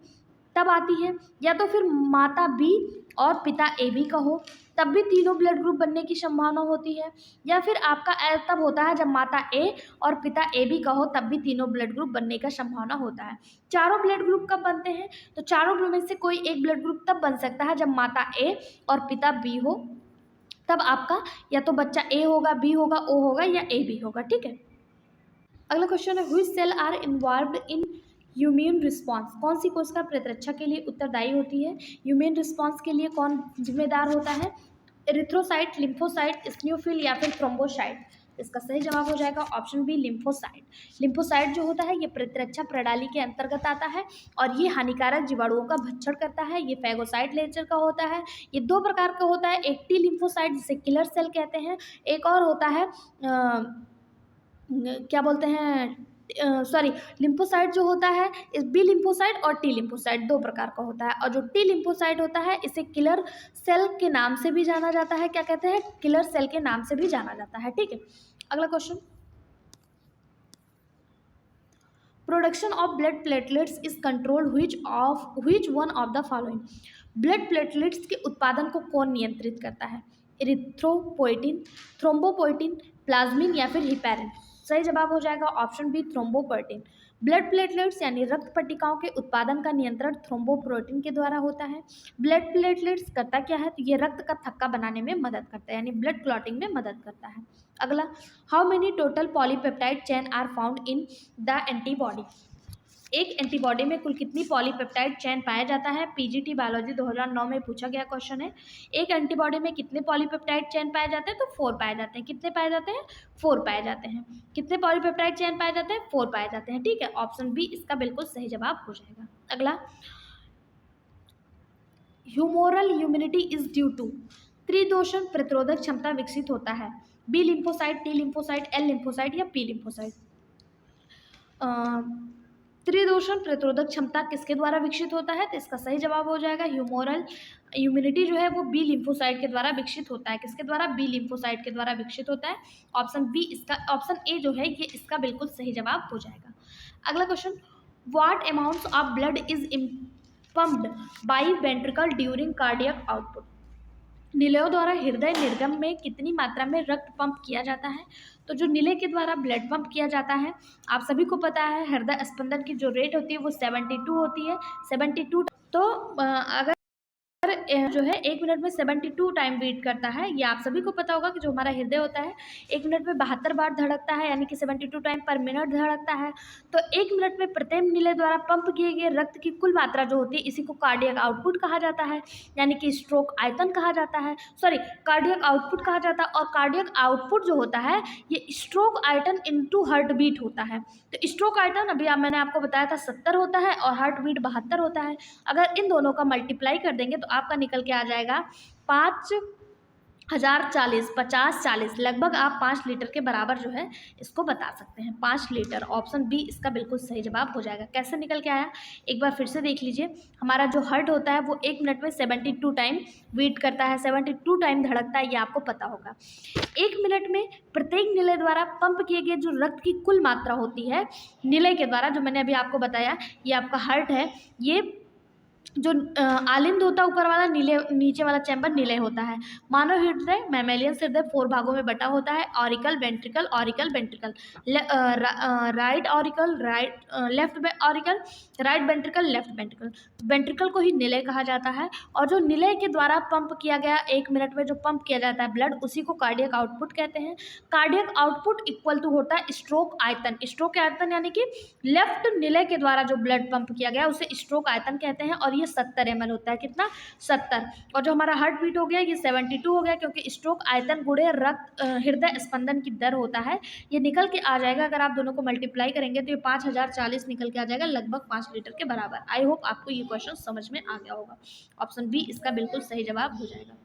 तब आती है, या तो फिर माता बी और पिता ए बी का हो तब भी तीनों ब्लड ग्रुप बनने की संभावना होती है, या फिर आपका तब होता है जब माता ए और पिता ए बी का हो तब भी तीनों ब्लड ग्रुप बनने का संभावना होता है। चारों ब्लड ग्रुप कब बनते हैं, तो चारों ग्रुप में से कोई एक ब्लड ग्रुप तब बन सकता है जब माता ए और पिता बी हो, तब आपका या तो बच्चा ए होगा, बी होगा, ओ होगा या ए बी होगा, ठीक है। अगला क्वेश्चन है, which cell are involved in immune response, कौन सी कोशिका प्रतिरक्षा के लिए उत्तरदायी होती है। इम्यून रिस्पॉन्स के लिए कौन जिम्मेदार होता है, एरिथ्रोसाइट, लिम्फोसाइट, स्नियोफिल या फिर थ्रोम्बोसाइट। इसका सही जवाब हो जाएगा ऑप्शन बी लिम्फोसाइट। लिम्फोसाइट जो होता है ये प्रतिरक्षा प्रणाली के अंतर्गत आता है और ये हानिकारक जीवाणुओं का भक्षण करता है। ये फैगोसाइट नेचर का होता है। ये 2 प्रकार का होता है, एक टी लिम्फोसाइट जिसे किलर सेल कहते हैं, एक और होता है क्या बोलते हैं लिम्फोसाइट जो होता है इस बी लिम्फोसाइट और टी लिम्फोसाइट 2 प्रकार का होता है। और जो टी लिम्फोसाइट होता है इसे किलर सेल के नाम से भी जाना जाता है, क्या कहते हैं, किलर सेल के नाम से भी जाना जाता है, ठीक है। अगला question, production of blood platelets is controlled which one of the following, blood platelets के उत्पादन को कौन नियंत्रित करता है, एरिथ्रोपोइटिन, थ्रोम्बोपोइटिन, प्लाज्मिन या फिर हिपैरिन। सही जवाब हो जाएगा option B thrombopoietin. Blood platelets यानी रक्त पट्टिकाओं के उत्पादन का नियंत्रण थ्रोम्बोप्रोटीन के द्वारा होता है। ब्लड प्लेटलेट्स करता क्या है, तो ये रक्त का थक्का बनाने में मदद करता है, यानी ब्लड क्लॉटिंग में मदद करता है। अगला, how many total polypeptide chain are found in the antibody, एक एंटीबॉडी में कुल कितनी पॉलीपेप्टाइड चेन पाया जाता है। पीजीटी बायोलॉजी 2009 में पूछा गया क्वेश्चन है। एक एंटीबॉडी में कितने पॉलीपेप्टाइड चेन पाए जाते हैं, तो 4 पाए जाते हैं। कितने पाए जाते हैं, 4 पाए जाते हैं। कितने पॉलीपेप्टाइड चेन पाए जाते हैं, 4 पाए जाते हैं, ठीक है। ऑप्शन बी इसका बिल्कुल सही जवाब हो जाएगा। अगला, humoral immunity is due to, त्रिदोषण प्रतिरोधक क्षमता विकसित होता है। B lymphocyte, T lymphocyte, L lymphocyte या पी लिम्फोसाइट। त्रिदोषण प्रतिरोधक क्षमता किसके द्वारा विकसित होता है, तो इसका सही जवाब हो जाएगा ह्यूमोरल इम्यूनिटी जो है वो बी लिम्फोसाइट के द्वारा विकसित होता है। किसके द्वारा, बी लिम्फोसाइट के द्वारा विकसित होता है। ऑप्शन बी इसका, ऑप्शन ए जो है ये इसका बिल्कुल सही जवाब हो जाएगा। अगला question, what amounts of blood is pumped by ventricle during cardiac output, निलयों द्वारा हृदय निर्गम में कितनी मात्रा में रक्त पंप किया जाता है? तो जो निलय के द्वारा ब्लड पंप किया जाता है, आप सभी को पता है हृदय स्पंदन की जो रेट होती है वो 72 होती है, 72। तो अगर जो है 1 मिनट में 72 टाइम बीट करता है, ये आप सभी को पता होगा कि जो हमारा हृदय होता है 1 मिनट में 72 बार धड़कता है, यानी कि 72 टाइम पर मिनट धड़कता है। तो 1 मिनट में प्रत्येक निलय द्वारा पंप किए गए रक्त की कुल मात्रा जो होती है इसी को कार्डियक आउटपुट कहा जाता है, यानी कि स्ट्रोक आयतन कहा जाता है, सॉरी कार्डियक आउटपुट कहा जाता है। और कार्डियक आउटपुट जो होता है ये स्ट्रोक आयतन इंटू हार्ट बीट होता है। तो स्ट्रोक आयतन अभी मैंने आपको बताया था 70 होता है और हार्ट बीट 72 होता है। अगर इन दोनों का मल्टीप्लाई कर देंगे तो आपका निकल के आ जाएगा 5040, 5040, लगभग आप 5 लीटर के बराबर जो है इसको बता सकते हैं, 5 लीटर। ऑप्शन बी इसका बिल्कुल सही जवाब हो जाएगा। कैसे निकल के आया एक बार फिर से देख लीजिए। हमारा जो हार्ट होता है वो 1 मिनट में 72 टाइम बीट करता है, 72 टाइम धड़कता है, ये आपको पता होगा। 1 मिनट में प्रत्येक निलय द्वारा पंप किए गए जो रक्त की कुल मात्रा होती है निलय के द्वारा, जो मैंने अभी आपको बताया, ये आपका हार्ट है, ये जो आलिंद होता है ऊपर वाला, नीचे वाला चैम्बर निलय होता है। मानव हृदय मैमेलियन हृदय 4 भागों में बटा होता है, auricle ventricle, auricle ventricle, right auricle, left auricle, right ventricle, left ventricle. Ventricle को ही निलय कहा जाता है। और जो निलय के द्वारा पंप किया गया 1 मिनट में जो पंप किया जाता है ब्लड, उसी को कार्डियक आउटपुट कहते हैं। कार्डियक आउटपुट इक्वल टू होता है स्ट्रोक आयतन। स्ट्रोक आयतन यानी कि लेफ्ट निलय के द्वारा जो ब्लड पंप किया गया उसे स्ट्रोक आयतन कहते हैं, और ये 70 ml होता है। कितना? 70। और जो हमारा हार्ट बीट हो गया ये 72 हो गया, क्योंकि स्ट्रोक आयतन गुणे रक्त हृदय स्पंदन की दर होता है। ये निकल के आ जाएगा, अगर आप दोनों को मल्टीप्लाई करेंगे तो ये 5040 निकल के आ जाएगा, लगभग 5 लीटर के बराबर। आई होप आपको ये क्वेश्चन समझ में आ गया होगा। ऑप्शन बी इसका बिल्कुल सही जवाब हो जाएगा।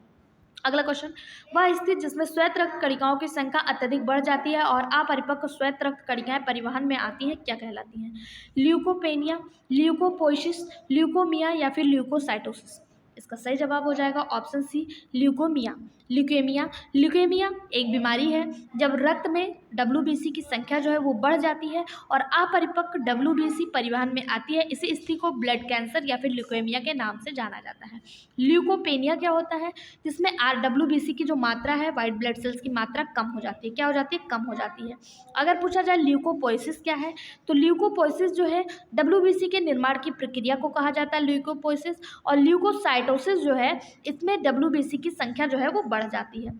अगला क्वेश्चन, वह स्थिति जिसमें श्वेत रक्त कणिकाओं की संख्या अत्यधिक बढ़ जाती है और अपरिपक्व श्वेत रक्त कणिकाएं परिवहन में आती हैं, क्या कहलाती हैं? ल्यूकोपेनिया, ल्यूकोपोइसिस, ल्यूकोमिया या फिर ल्यूकोसाइटोसिस? इसका सही जवाब हो जाएगा option C, leukaemia. Leukaemia, leukaemia एक बीमारी है जब रक्त में WBC की संख्या जो है वो बढ़ जाती है और अपरिपक्व WBC परिवहन में आती है। इसी स्थिति को ब्लड कैंसर या फिर ल्यूकेमिया के नाम से जाना जाता है। ल्यूकोपेनिया क्या होता है? जिसमें WBC की जो मात्रा है, वाइट ब्लड सेल्स की मात्रा कम हो जाती है। क्या हो जाती है? कम हो जाती है। अगर पूछा जाए ल्यूकोपोइसिस क्या है, तो ल्यूकोपोइसिस जो है WBC के निर्माण की प्रक्रिया को कहा जाता है ल्यूकोपोइसिस। और ल्यूकोसाइटोसिस जो है इसमें WBC की संख्या जो है वो बढ़ जाती है।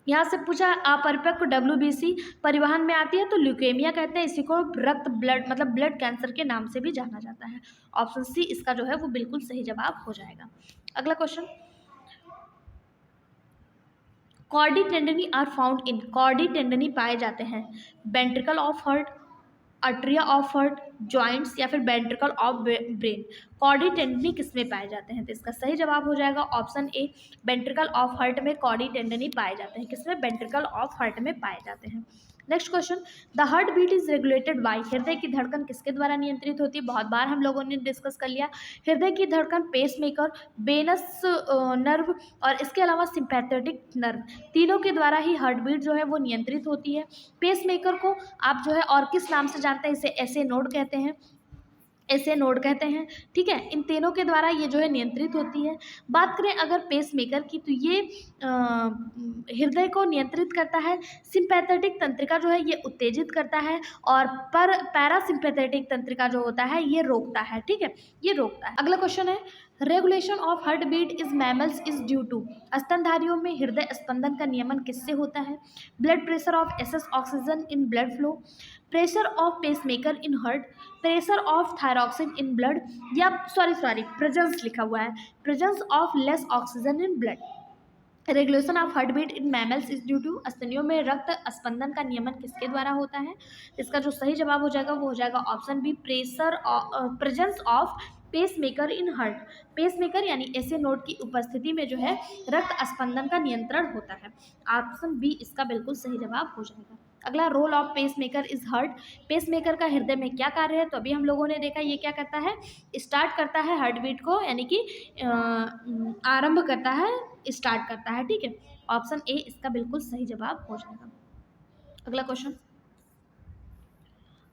यहाँ से पूछा अपरिपक्व WBC परिवहन में आती है तो ल्यूकेमिया कहते हैं। इसी को रक्त ब्लड मतलब ब्लड कैंसर के नाम से भी जाना जाता है। ऑप्शन सी इसका जो है वो बिल्कुल सही जवाब हो जाएगा। अगला question, chordae tendineae are found in, chordae tendineae पाए जाते हैं ventricle of heart, atria of heart, joints या फिर ventricle of brain. Chordae tendineae किस में पाए जाते हैं? तो इसका सही जवाब हो जाएगा option A, ventricle of heart में कॉर्डी टेंडनी पाए जाते हैं। किसमें? वेंट्रिकल ऑफ हार्ट में पाए जाते हैं। Next question, the heart beat is regulated by, हृदय की धड़कन किसके द्वारा नियंत्रित होती है? बहुत बार हम लोगों ने डिस्कस कर लिया। हृदय की धड़कन पेसमेकर, वेनस नर्व और इसके अलावा सिंपैथेटिक नर्व, तीनों के द्वारा ही हार्ट बीट जो है वो नियंत्रित होती है। पेसमेकर को आप जो है और किस नाम से जानते हैं? इसे एसे नोड कहते हैं, ऐसे नोड कहते हैं। ठीक है, इन तीनों के द्वारा ये जो है नियंत्रित होती है। बात करें अगर पेसमेकर की, तो ये हृदय को नियंत्रित करता है। सिंपैथेटिक तंत्रिका जो है ये उत्तेजित करता है और पैरासिम्पैथेटिक तंत्रिका जो होता है ये रोकता है। ठीक है, ये रोकता है। अगला क्वेश्चन है, regulation of heart beat is mammals is due to, स्तनधारियों में हृदय स्पंदन का नियमन किससे होता है? Blood pressure of excess oxygen in blood flow, pressure of pacemaker in heart, pressure of thyroxine in blood, या सॉरी प्रेजेंस लिखा हुआ है, presence of less oxygen in blood. Regulation of heart beat in mammals is due to, स्तनियों में रक्त स्पंदन का नियमन किसके द्वारा होता है? इसका जो सही जवाब हो जाएगा वो हो जाएगा option B, presence of pacemaker in heart. Pacemaker यानी ऐसे नोड की उपस्थिति में जो है रक्त स्पंदन का नियंत्रण होता है। ऑप्शन बी इसका बिल्कुल सही जवाब हो जाएगा। अगला, role of pacemaker is heart, pacemaker का हृदय में क्या कार्य है? तो अभी हम लोगों ने देखा ये क्या करता है, स्टार्ट करता है हार्ट बीट को, यानी कि आरंभ करता है, स्टार्ट करता है। ठीक है, ऑप्शन ए इसका बिल्कुल सही जवाब हो जाएगा। अगला क्वेश्चन,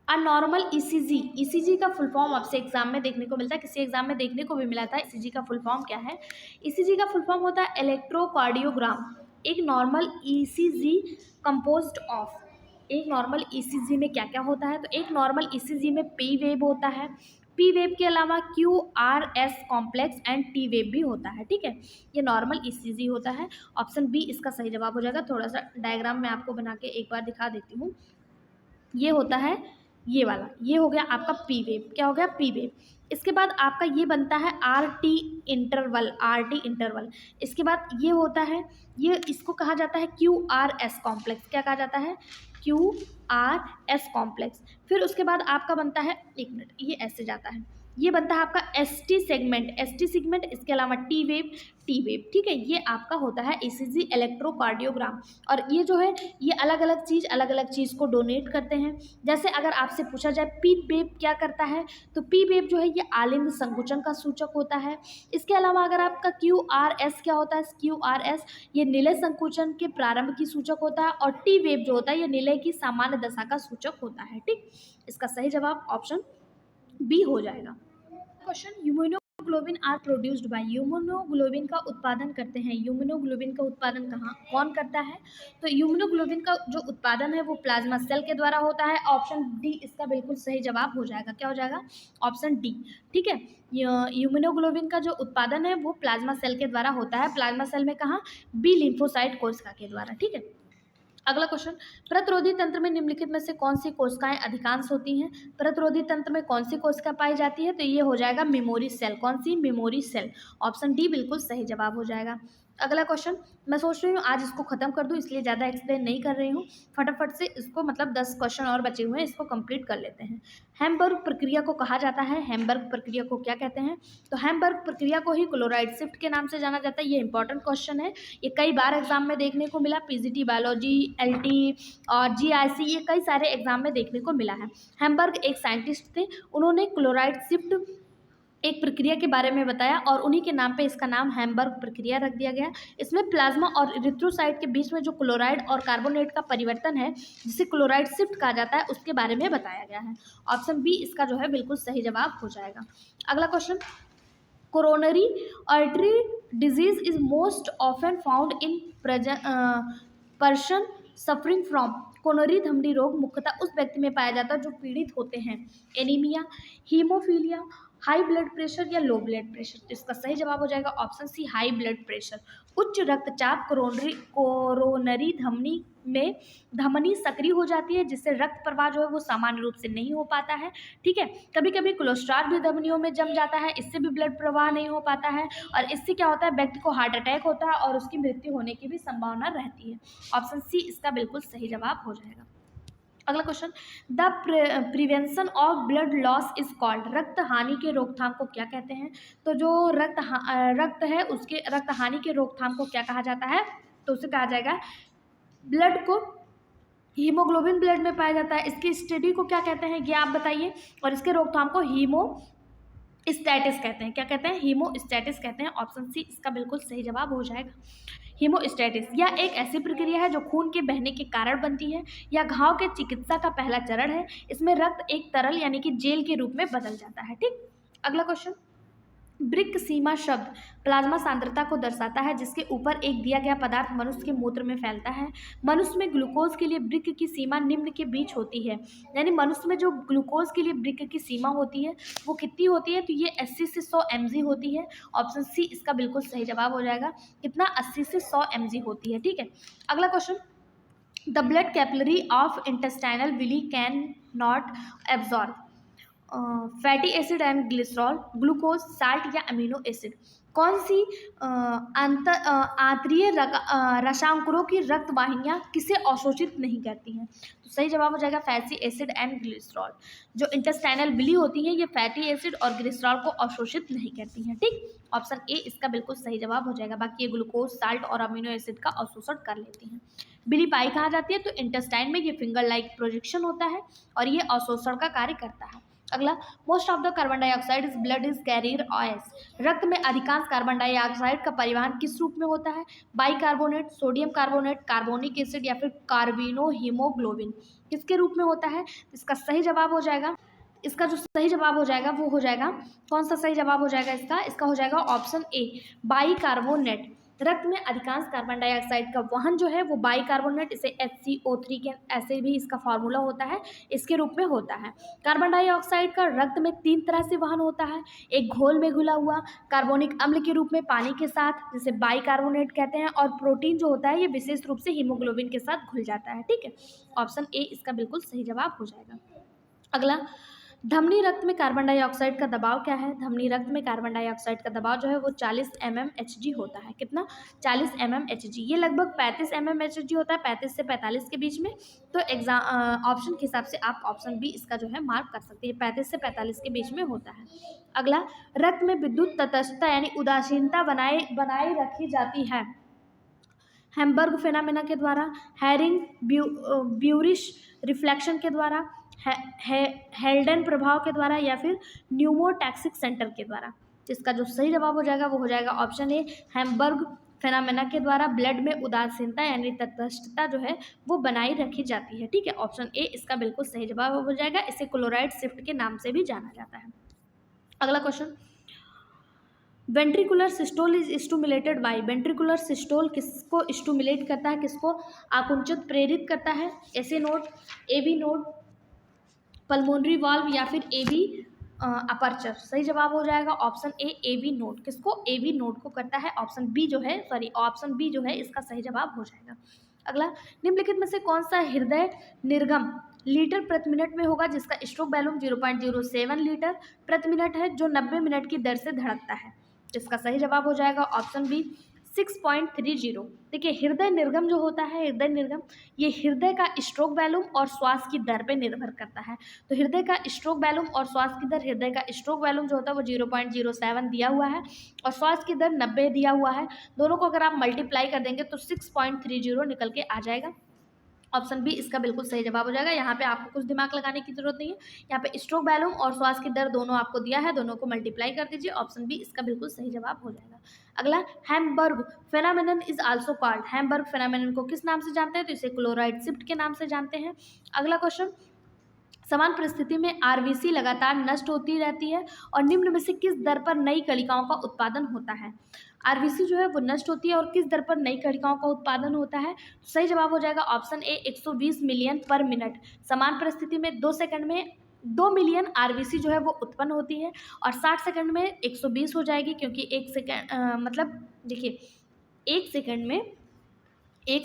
नॉर्मल ईसीजी, ईसीजी का फुल फॉर्म आपसे एग्जाम में देखने को मिलता है, किसी एग्जाम में देखने को भी मिला था। ईसीजी का फुल फॉर्म क्या है? ईसीजी का फुल फॉर्म होता है इलेक्ट्रोकार्डियोग्राम। एक नॉर्मल ईसीजी कंपोज्ड ऑफ, एक नॉर्मल ईसीजी में क्या क्या होता है? तो एक नॉर्मल ईसीजी में पी वेव होता है, पी वेव के अलावा Q R S complex and T wave भी होता है, ठीक है। ये नॉर्मल ईसीजी होता है। ऑप्शन बी इसका सही जवाब हो जाएगा। थोड़ा सा डायग्राम मैं आपको बना के एक बार दिखा देती हूँ। ये होता है ये वाला, ये हो गया आपका पी वेव। क्या हो गया? P wave. इसके बाद आपका ये बनता है R T interval, R T interval. इसके बाद ये होता है, ये इसको कहा जाता है क्यू आर एस कॉम्प्लेक्स। क्या कहा जाता है? Q R S complex. फिर उसके बाद आपका बनता है, एक मिनट, ये ऐसे जाता है, ये बनता है आपका S T segment, S T segment. इसके अलावा टी वेव, टी वेव, ठीक है। ये आपका होता है ईसीजी इलेक्ट्रोकार्डियोग्राम। और ये जो है, ये अलग अलग चीज़ को डोनेट करते हैं। जैसे अगर आपसे पूछा जाए पी वेव क्या करता है, तो पी वेव जो है ये आलिंद संकुचन का सूचक होता है। इसके अलावा अगर आपका क्यू आर एस क्या होता है? क्यू आर एस ये निलय संकुचन के प्रारंभ की सूचक होता है। और टी वेव जो होता है ये निलय की सामान्य दशा का सूचक होता है, ठीक। इसका सही जवाब ऑप्शन बी हो जाएगा। क्वेश्चन, ह्यूमनोग्लोबिन आर प्रोड्यूस्ड बाय, ह्यूमनोग्लोबिन का उत्पादन करते हैं, ह्यूमनोग्लोबिन का उत्पादन कौन करता है? तो ह्यूमनोग्लोबिन का जो उत्पादन है वो प्लाज्मा सेल के द्वारा होता है। ऑप्शन डी इसका बिल्कुल सही जवाब हो जाएगा। क्या हो जाएगा? ऑप्शन डी, ठीक है। ह्यूमनोग्लोबिन का जो उत्पादन है वो प्लाज्मा सेल के द्वारा होता है। प्लाज्मा सेल में कहाँ? बी लिम्फोसाइट कोशिका के द्वारा, ठीक है। अगला क्वेश्चन, प्रतिरोधी तंत्र में निम्नलिखित में से कौन सी कोशिकाएं अधिकांश होती हैं? प्रतिरोधी तंत्र में कौन सी कोशिका पाई जाती है? तो ये हो जाएगा मेमोरी सेल। कौन सी? Memory cell. ऑप्शन डी बिल्कुल सही जवाब हो जाएगा। अगला क्वेश्चन, मैं सोच रही हूँ आज इसको खत्म कर दूँ, इसलिए ज़्यादा एक्सप्लेन नहीं कर रही हूँ। फटाफट से इसको, मतलब 10 क्वेश्चन और बचे हुए हैं, इसको कंप्लीट कर लेते हैं। हैम्बर्ग प्रक्रिया को कहा जाता है, हैम्बर्ग प्रक्रिया को क्या कहते हैं? तो हैम्बर्ग प्रक्रिया को ही क्लोराइड शिफ्ट के नाम से जाना जाता है। ये इंपॉर्टेंट क्वेश्चन है, ये कई बार एग्जाम में देखने को मिला। पीजीटी बायोलॉजी, एलटी और जीआईसी, ये कई सारे एग्जाम में देखने को मिला है। हैम्बर्ग एक साइंटिस्ट थे, उन्होंने क्लोराइड शिफ्ट एक प्रक्रिया के बारे में बताया और उन्हीं के नाम पे इसका नाम हैम्बर्ग प्रक्रिया रख दिया गया। इसमें प्लाज्मा और इरिथ्रोसाइट के बीच में जो क्लोराइड और कार्बोनेट का परिवर्तन है, जिसे क्लोराइड शिफ्ट कहा जाता है, उसके बारे में बताया गया है। ऑप्शन बी इसका जो है बिल्कुल सही जवाब हो जाएगा। अगला question, coronary artery disease is most often found in person suffering from, coronary धमनी रोग मुख्यतः उस व्यक्ति में पाया जाता है जो पीड़ित होते हैं anaemia, haemophilia, high blood pressure या लो ब्लड प्रेशर। तो इसका सही जवाब हो जाएगा option C, high blood pressure. उच्च रक्तचाप कोरोनरी धमनी में धमनी सक्रिय हो जाती है, जिससे रक्त प्रवाह जो है वो सामान्य रूप से नहीं हो पाता है, ठीक है। कभी कभी कोलेस्ट्रॉल भी धमनियों में जम जाता है, इससे भी ब्लड प्रवाह नहीं हो पाता है और इससे क्या होता है, व्यक्ति को हार्ट अटैक होता है और उसकी मृत्यु होने की भी संभावना रहती है। ऑप्शन सी इसका बिल्कुल सही जवाब हो जाएगा। अगला question, the prevention of blood loss is called, रक्त हानि के रोकथाम को क्या कहते हैं? तो जो रक्त है उसके रक्त हानि के रोकथाम को क्या कहा जाता है? तो उसे कहा जाएगा, ब्लड को हीमोग्लोबिन ब्लड में पाया जाता है, इसकी स्टडी को क्या कहते हैं ये आप बताइए। और इसके रोकथाम को हीमोस्टैटिस कहते हैं। क्या कहते हैं? हीमोस्टैटिस कहते हैं। ऑप्शन सी इसका बिल्कुल सही जवाब हो जाएगा। हीमोस्टैटिस यह एक ऐसी प्रक्रिया है जो खून के बहने के कारण बनती है। यह घाव के चिकित्सा का पहला चरण है। इसमें रक्त एक तरल यानी कि जेल के रूप में बदल जाता है, ठीक। अगला क्वेश्चन, ब्रिक सीमा शब्द प्लाज्मा सांद्रता को दर्शाता है, जिसके ऊपर एक दिया गया पदार्थ मनुष्य के मूत्र में फैलता है। मनुष्य में ग्लूकोज के लिए ब्रिक की सीमा निम्न के बीच होती है, यानी मनुष्य में जो ग्लूकोज के लिए ब्रिक की सीमा होती है वो कितनी होती है? तो ये 80 से 100 mg होती है। ऑप्शन सी इसका बिल्कुल सही जवाब हो जाएगा। कितना? 80 से 100 mg होती है, ठीक है। अगला question, the blood capillary of intestinal villi can not absorb fatty acid and glycerol, glucose, salt या अमीनो एसिड। कौन सी आंतरीय रसांकुरों की रक्त वाहिनियाँ किसे अवशोषित नहीं करती हैं? तो सही जवाब हो जाएगा फैटी एसिड एंड ग्लिसरॉल। जो इंटेस्टाइनल बिली होती हैं ये फैटी एसिड और ग्लिसरॉल को अवशोषित नहीं करती हैं, ठीक। ऑप्शन ए इसका बिल्कुल सही जवाब हो जाएगा। बाकी ये ग्लूकोज, साल्ट और अमीनो एसिड का अवशोषण कर लेती हैं। बिली पाई कहाँ जाती है? तो इंटेस्टाइन में ये फिंगर लाइक प्रोजेक्शन होता है और ये अवशोषण का कार्य करता है। अगला, most of the carbon dioxide is blood is carrier as, रक्त में अधिकांश कार्बन डाइऑक्साइड का परिवहन किस रूप में होता है? Bicarbonate, sodium carbonate, carbonic acid या फिर कार्बिनो हीमोग्लोबिन, किसके रूप में होता है? इसका सही जवाब हो जाएगा, इसका जो सही जवाब हो जाएगा वो हो जाएगा, कौन सा सही जवाब हो जाएगा इसका हो जाएगा ऑप्शन ए, बाइकार्बोनेट। रक्त में अधिकांश कार्बन डाइऑक्साइड का वहन जो है वो बाइकार्बोनेट, इसे HCO3 के ऐसे भी इसका फार्मूला होता है, इसके रूप में होता है। कार्बन डाइऑक्साइड का रक्त में 3 तरह से वहन होता है, एक घोल में घुला हुआ कार्बोनिक अम्ल के रूप में पानी के साथ, जिसे बाइकार्बोनेट कहते हैं, और प्रोटीन जो होता है ये विशेष रूप से हीमोग्लोबिन के साथ घुल जाता है। ठीक है, ऑप्शन ए इसका बिल्कुल सही जवाब हो जाएगा। अगला, धमनी रक्त में कार्बन डाइऑक्साइड का दबाव क्या है? धमनी रक्त में कार्बन डाइऑक्साइड का दबाव जो है वो 40 mmHg होता है। कितना? 40 mmHg। ये लगभग 35 mmHg होता है, 35 से 45 के बीच में। तो एग्जाम ऑप्शन के हिसाब से आप ऑप्शन बी इसका जो है मार्क कर सकते हैं, 35 से 45 के बीच में होता है। अगला, रक्त में विद्युत तटस्थता यानी उदासीनता बनाई रखी जाती है हैम्बर्ग फेनामेना के द्वारा, हैरिंग ब्यूरिश रिफ्लेक्शन के द्वारा, हेल्डन प्रभाव के द्वारा, या फिर न्यूमोटैक्सिक सेंटर के द्वारा। इसका जो सही जवाब हो जाएगा वो हो जाएगा ऑप्शन ए, हैम्बर्ग फेनामेना के द्वारा ब्लड में उदासीनता यानी तटस्थता जो है वो बनाई रखी जाती है। ठीक है, ऑप्शन ए इसका बिल्कुल सही जवाब हो जाएगा। इसे क्लोराइड शिफ्ट के नाम से भी जाना जाता है। अगला question, ventricular systole is stimulated by, ventricular systole किसको स्टूमुलेट करता है, किसको आकुंचित प्रेरित करता है? SA node, AV node, pulmonary valve, या फिर एबी अपर्चर। सही जवाब हो जाएगा ऑप्शन ए, एबी नोड। किसको? एबी नोड को करता है। ऑप्शन बी जो है ऑप्शन बी जो है इसका सही जवाब हो जाएगा। अगला, निम्नलिखित में से कौन सा हृदय निर्गम लीटर प्रति मिनट में होगा जिसका स्ट्रोक वॉल्यूम 0.07 लीटर प्रति मिनट है, जो 90 मिनट की दर से धड़कता है? इसका सही जवाब हो जाएगा ऑप्शन बी, 6.30। देखिए, हृदय निर्गम जो होता है, हृदय निर्गम ये हृदय का स्ट्रोक वॉल्यूम और श्वास की दर पे निर्भर करता है। तो हृदय का स्ट्रोक वॉल्यूम और श्वास की दर, हृदय का स्ट्रोक वॉल्यूम जो होता है वो 0.07 दिया हुआ है और श्वास की दर 90 दिया हुआ है। दोनों को अगर आप मल्टीप्लाई कर देंगे तो 6.30 निकल के आ जाएगा। ऑप्शन बी इसका बिल्कुल सही जवाब हो जाएगा। यहाँ पे आपको कुछ दिमाग लगाने की जरूरत नहीं है। यहाँ पे स्ट्रोक वॉल्यूम और श्वास की दर दोनों आपको दिया है, दोनों को मल्टीप्लाई कर दीजिए। ऑप्शन बी इसका बिल्कुल सही जवाब हो जाएगा। अगला, Hamburg phenomenon is also called, Hamburg phenomenon को किस नाम से जानते हैं? तो इसे क्लोराइड शिफ्ट के नाम से जानते हैं। अगला क्वेश्चन, समान परिस्थिति में आरबीसी लगातार नष्ट होती रहती है और निम्न में से किस दर पर नई कलिकाओं का उत्पादन होता है? आरबीसी जो है वो नष्ट होती है और किस दर पर नई कलिकाओं का उत्पादन होता है? सही जवाब हो जाएगा ऑप्शन ए, 120 मिलियन पर मिनट। समान परिस्थिति में 2 सेकंड में 2 मिलियन आरबीसी जो है वो उत्पन्न होती है और 60 सेकंड में 120 हो जाएगी, क्योंकि 1 सेकंड मतलब देखिए 1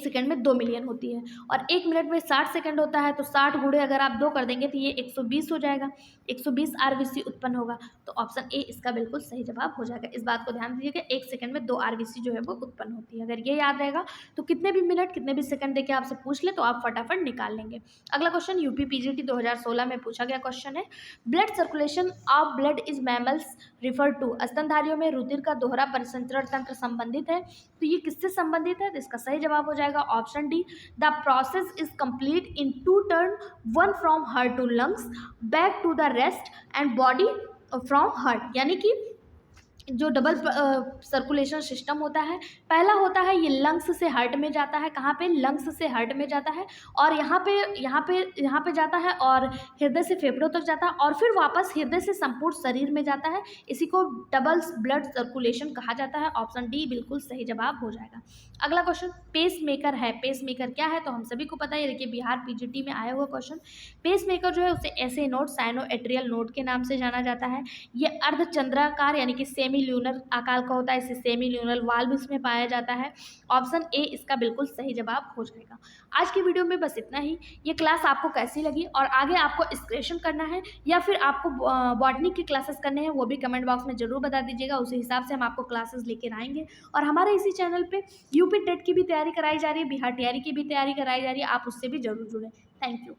सेकंड में 2 मिलियन होती है और 1 मिनट में 60 सेकंड होता है। तो 60 गुणे अगर आप 2 कर देंगे तो ये 120 हो जाएगा, 120 आरबीसी उत्पन्न होगा। तो ऑप्शन ए इसका बिल्कुल सही जवाब हो जाएगा। इस बात को ध्यान दीजिएगा, 1 सेकंड में 2 आरबीसी जो है वो उत्पन्न होती है। अगर ये याद रहेगा तो कितने भी मिनट कितने भी सेकंड देके आपसे पूछ ले तो आप फटाफट निकाल लेंगे। अगला क्वेश्चन यूपी पीजीटी 2016 में पूछा गया क्वेश्चन है, blood circulation of blood is mammals refer to, स्तनधारियों में रुधिर का दोहरा परिसंचरण तंत्र संबंधित है। तो ये किससे संबंधित है? तो इसका सही जवाब हो जाएगा option D, the process is complete in 2 turn, 1 from heart to lungs, back to the rest and body from heart. यानी कि जो डबल सर्कुलेशन सिस्टम होता है, पहला होता है ये लंग्स से हार्ट में जाता है। कहाँ पे? लंग्स से हार्ट में जाता है और यहाँ पे जाता है और हृदय से फेफड़ों तक जाता है और फिर वापस हृदय से संपूर्ण शरीर में जाता है। इसी को डबल ब्लड सर्कुलेशन कहा जाता है। ऑप्शन डी बिल्कुल सही जवाब हो जाएगा। अगला क्वेश्चन, पेस मेकर है, पेस मेकर क्या है? तो हम सभी को पता है, देखिए बिहार पीजीटी में आया हुआ क्वेश्चन। पेस मेकर जो है उसे ऐसे नोड साइनो एट्रियल नोड के नाम से जाना जाता है। ये अर्धचंद्राकार यानी कि सेमी ल्यूनर आकार का होता है, इसे सेमी ल्यूनर वाल्व इसमें पाया जाता है। ऑप्शन ए इसका बिल्कुल सही जवाब हो जाएगा। आज की वीडियो में बस इतना ही। ये क्लास आपको कैसी लगी और आगे आपको एक्सप्रेशन करना है या फिर आपको बॉटनी की क्लासेस करने हैं वो भी कमेंट बॉक्स में जरूर बता दीजिएगा। उसी हिसाब से हम आपको क्लासेस लेकर आएंगे। और हमारे इसी चैनल पे यूपी टेट की भी तैयारी कराई जा रही है, बिहार टीआरई की भी तैयारी कराई जा रही है, आप उससे भी जरूर जुड़ें। Thank you.